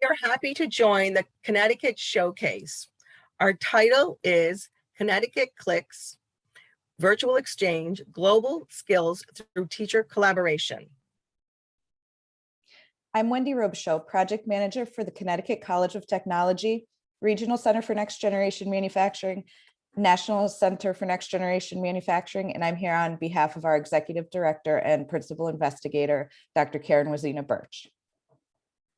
We are happy to join the Connecticut Showcase. Our title is Connecticut Clicks, Virtual Exchange, Global Skills Through Teacher Collaboration. I'm Wendy Robichaud, Project Manager for the Connecticut College of Technology, Regional Center for Next Generation Manufacturing, National Center for Next Generation Manufacturing, and I'm here on behalf of our Executive Director and Principal Investigator, Dr. Karen Wazina Birch.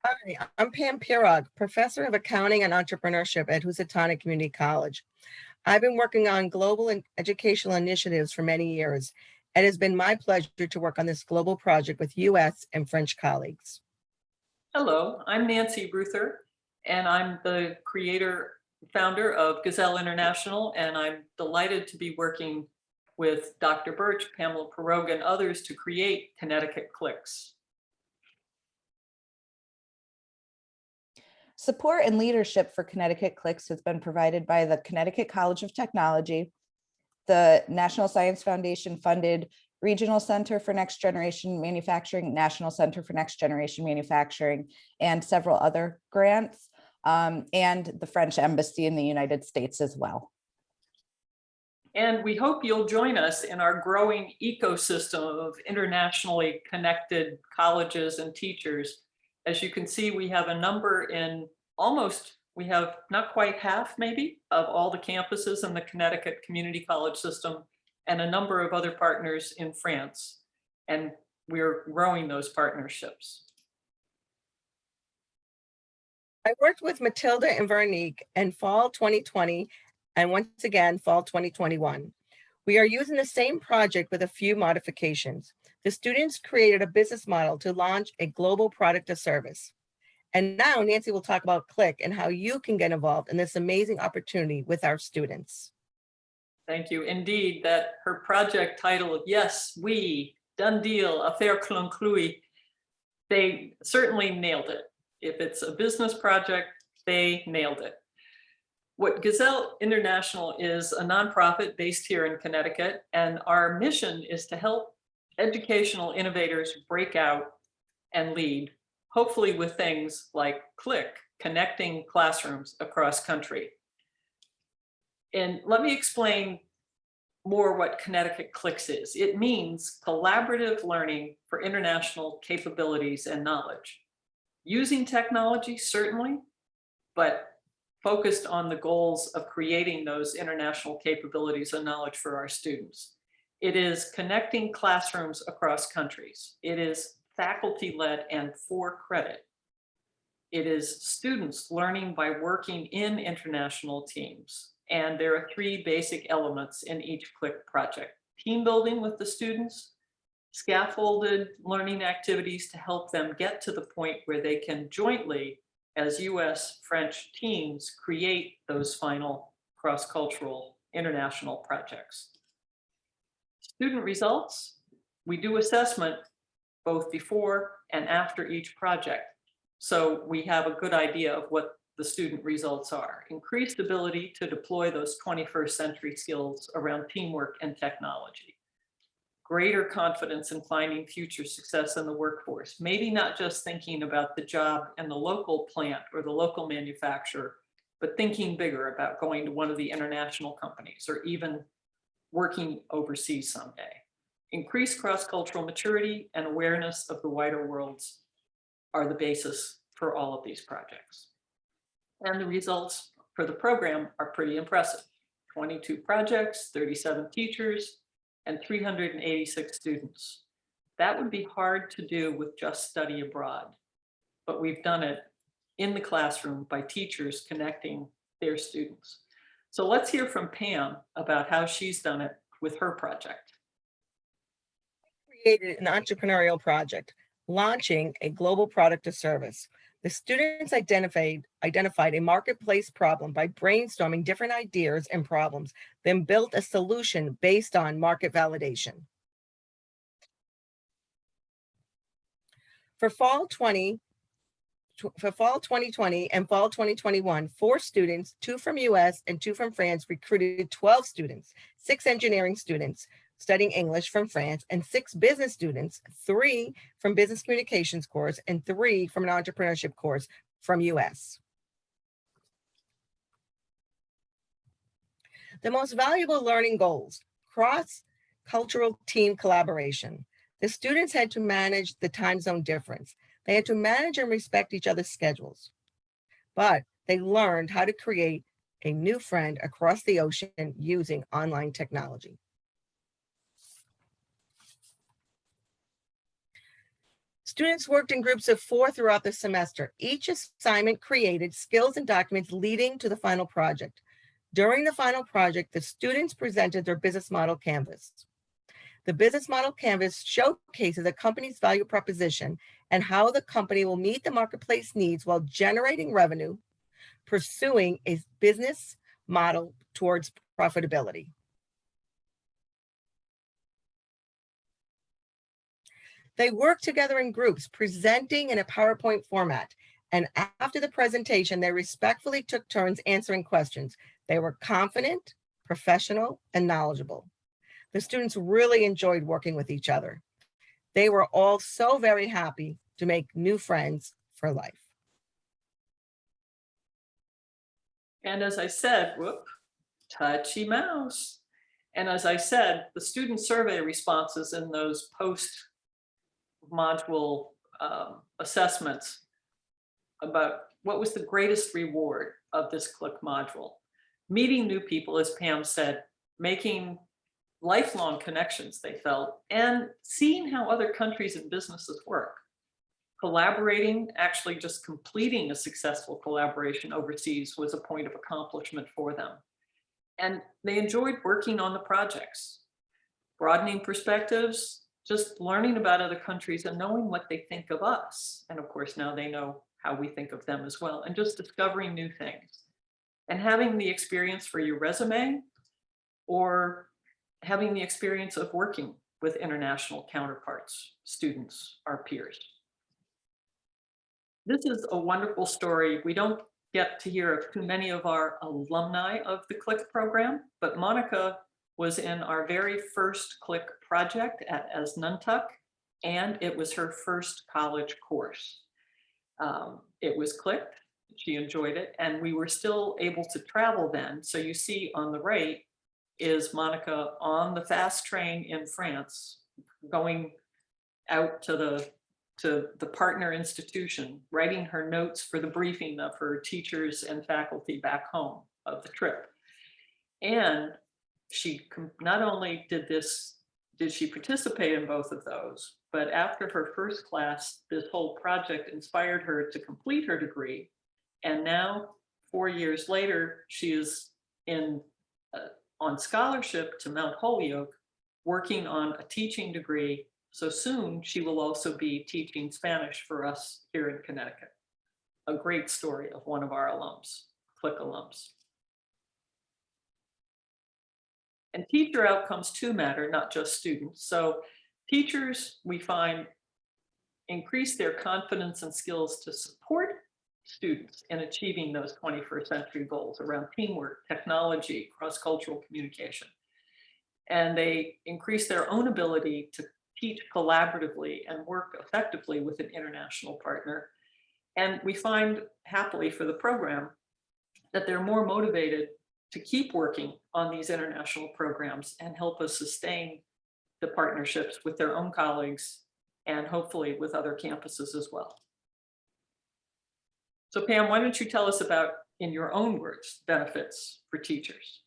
Hi, I'm Pam Pirog, Professor of Accounting and Entrepreneurship at Housatonic Community College. I've been working on global and educational initiatives for many years. It has been my pleasure to work on this global project with U.S. and French colleagues. Hello, I'm Nancy Ruther, and I'm the founder of Gazelle International, and I'm delighted to be working with Dr. Birch, Pamela Pirog, and others to create Connecticut Clicks. Support and leadership for Connecticut Clicks has been provided by the Connecticut College of Technology, the National Science Foundation funded Regional Center for Next Generation Manufacturing, National Center for Next Generation Manufacturing, and several other grants, and the French Embassy in the United States as well. And we hope you'll join us in our growing ecosystem of internationally connected colleges and teachers. As you can see, we have a number in we have not quite half maybe of all the campuses in the Connecticut Community College system and a number of other partners in France. And we're growing those partnerships. I worked with Matilda and Veronique in fall 2020 and once again, fall 2021. We are using the same project with a few modifications. The students created a business model to launch a global product or service. And now Nancy will talk about Click and how you can get involved in this amazing opportunity with our students. Thank you. Indeed, that her project title of Yes, We, Done Deal, Affaire Conclue, they certainly nailed it. If it's a business project, they nailed it. What Gazelle International is a nonprofit based here in Connecticut, and our mission is to help educational innovators break out and lead, hopefully with things like Click, connecting classrooms across country. And let me explain more what Connecticut Clicks is. It means collaborative learning for international capabilities and knowledge. Using technology, certainly, but focused on the goals of creating those international capabilities and knowledge for our students. It is connecting classrooms across countries. It is faculty-led and for credit. It is students learning by working in international teams. And there are three basic elements in each Click project: team building with the students, scaffolded learning activities to help them get to the point where they can jointly, as US-French teams, create those final cross-cultural international projects. Student results, we do assessment both before and after each project, so we have a good idea of what the student results are. Increased ability to deploy those 21st century skills around teamwork and technology. Greater confidence in finding future success in the workforce. Maybe not just thinking about the job and the local plant or the local manufacturer, but thinking bigger about going to one of the international companies or even working overseas someday. Increased cross-cultural maturity and awareness of the wider worlds are the basis for all of these projects. And the results for the program are pretty impressive. 22 projects, 37 teachers, and 386 students. That would be hard to do with just study abroad, but we've done it in the classroom by teachers connecting their students. So let's hear from Pam about how she's done it with her project. Created an entrepreneurial project, launching a global product or service. The students identified a marketplace problem by brainstorming different ideas and problems, then built a solution based on market validation. For fall 2020 and fall 2021, 4 students, 2 from US and 2 from France, recruited 12 students, 6 engineering students studying English from France, and 6 business students, 3 from business communications course and 3 from an entrepreneurship course, from US. The most valuable learning goals: cross-cultural team collaboration. The students had to manage the time zone difference. They had to manage and respect each other's schedules, but they learned how to create a new friend across the ocean using online technology. Students worked in groups of 4 throughout the semester. Each assignment created skills and documents leading to the final project. During the final project, the students presented their business model canvas. The business model canvas showcases a company's value proposition and how the company will meet the marketplace needs while generating revenue, pursuing a business model towards profitability. They worked together in groups, presenting in a PowerPoint format. And after the presentation, they respectfully took turns answering questions. They were confident, professional, and knowledgeable. The students really enjoyed working with each other. They were all so very happy to make new friends for life. And as I said, touchy mouse. And as I said, the student survey responses in those post-module assessments about what was the greatest reward of this Click module. Meeting new people, as Pam said, making lifelong connections, they felt, and seeing how other countries and businesses work. Collaborating, actually just completing a successful collaboration overseas was a point of accomplishment for them. And they enjoyed working on the projects, broadening perspectives, just learning about other countries and knowing what they think of us. And of course, now they know how we think of them as well, and just discovering new things. And having the experience for your resume, or having the experience of working with international counterparts, students, our peers. This is a wonderful story. We don't get to hear of too many of our alumni of the Click program, but Monica was in our very first Click project at Asnuntuck, and it was her first college course. It was Click, she enjoyed it, and we were still able to travel then. So you see on the right is Monica on the fast train in France, going out to the partner institution, writing her notes for the briefing of her teachers and faculty back home of the trip. And she not only did she participate in both of those, but after her first class, this whole project inspired her to complete her degree. And now, 4 years later, she is on scholarship to Mount Holyoke, working on a teaching degree. So soon she will also be teaching Spanish for us here in Connecticut. A great story of one of our alums, Click alums. And teacher outcomes too matter, not just students. So teachers, we find, increase their confidence and skills to support students in achieving those 21st century goals around teamwork, technology, cross-cultural communication. And they increase their own ability to teach collaboratively and work effectively with an international partner. And we find, happily for the program, that they're more motivated to keep working on these international programs and help us sustain the partnerships with their own colleagues and hopefully with other campuses as well. So Pam, why don't you tell us about, in your own words, benefits for teachers?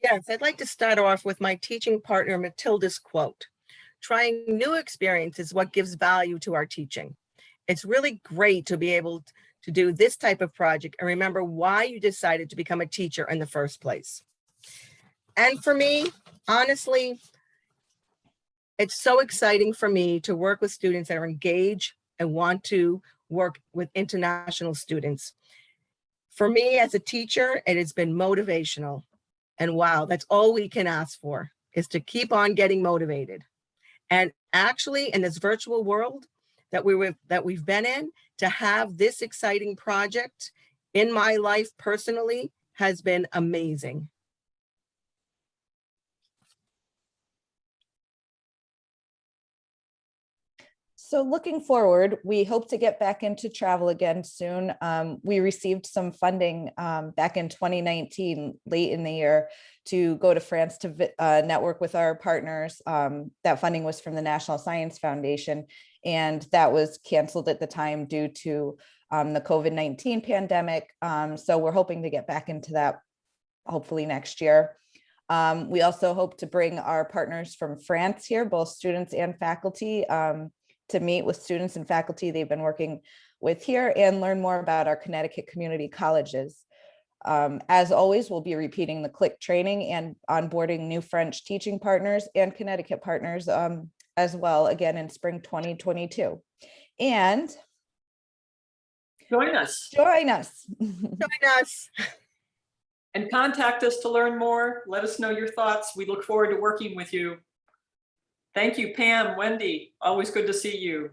Yes, I'd like to start off with my teaching partner, Matilda's quote. Trying new experience is what gives value to our teaching. It's really great to be able to do this type of project and remember why you decided to become a teacher in the first place. And for me, honestly, it's so exciting for me to work with students that are engaged and want to work with international students. For me as a teacher, it has been motivational. And wow, that's all we can ask for, is to keep on getting motivated. And actually in this virtual world that we've been in, to have this exciting project in my life personally has been amazing. So looking forward, we hope to get back into travel again soon. We received some funding back in 2019, late in the year, to go to France to network with our partners. That funding was from the National Science Foundation, and that was canceled at the time due to the COVID-19 pandemic. So we're hoping to get back into that hopefully next year. We also hope to bring our partners from France here, both students and faculty, to meet with students and faculty they've been working with here and learn more about our Connecticut community colleges. As always, we'll be repeating the CLIC training and onboarding new French teaching partners and Connecticut partners as well, again in spring 2022. And Join us join us. Join us. and contact us to learn more. Let us know your thoughts. We look forward to working with you. Thank you, Pam, Wendy. Always good to see you.